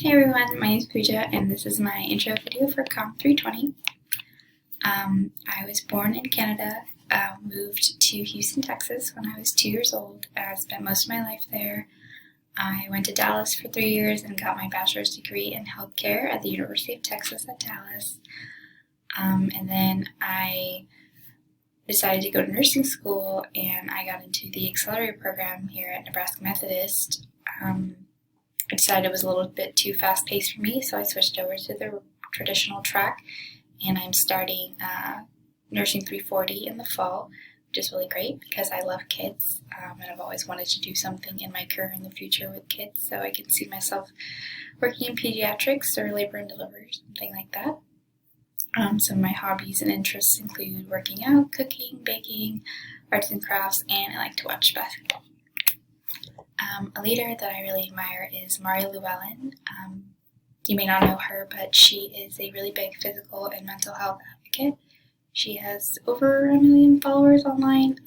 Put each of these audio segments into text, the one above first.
Hey everyone, my name is Pooja and this is my intro video for Comp 320. I was born in Canada, moved to Houston, Texas when I was 2 years old. I spent most of my life there. I went to Dallas for 3 years and got my bachelor's degree in healthcare at the University of Texas at Dallas. And then I decided to go to nursing school and I got into the accelerator program here at Nebraska Methodist. I decided it was a little bit too fast-paced for me, so I switched over to the traditional track, and I'm starting Nursing 340 in the fall, which is really great because I love kids, and I've always wanted to do something in my career in the future with kids, so I can see myself working in pediatrics or labor and delivery, something like that. Some of my hobbies and interests include working out, cooking, baking, arts and crafts, and I like to watch basketball. A leader that I really admire is Mari Llewellyn. You may not know her, but she is a really big physical and mental health advocate. She has over 1 million followers online,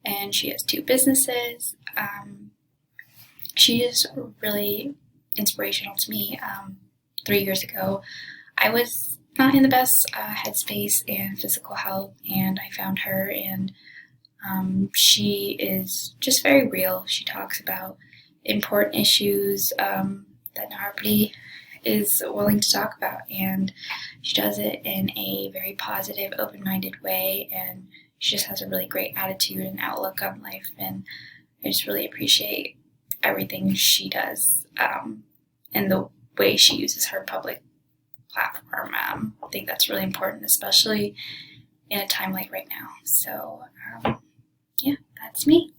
and she has 2 businesses. She is really inspirational to me. 3 years ago, I was not in the best headspace and physical health, and I found her, and she is just very real. She talks about important issues that not everybody is willing to talk about, and she does it in a very positive, open-minded way, and she just has a really great attitude and outlook on life, and I just really appreciate everything she does and the way she uses her public platform. I think that's really important, especially in a time like right now. So yeah, that's me.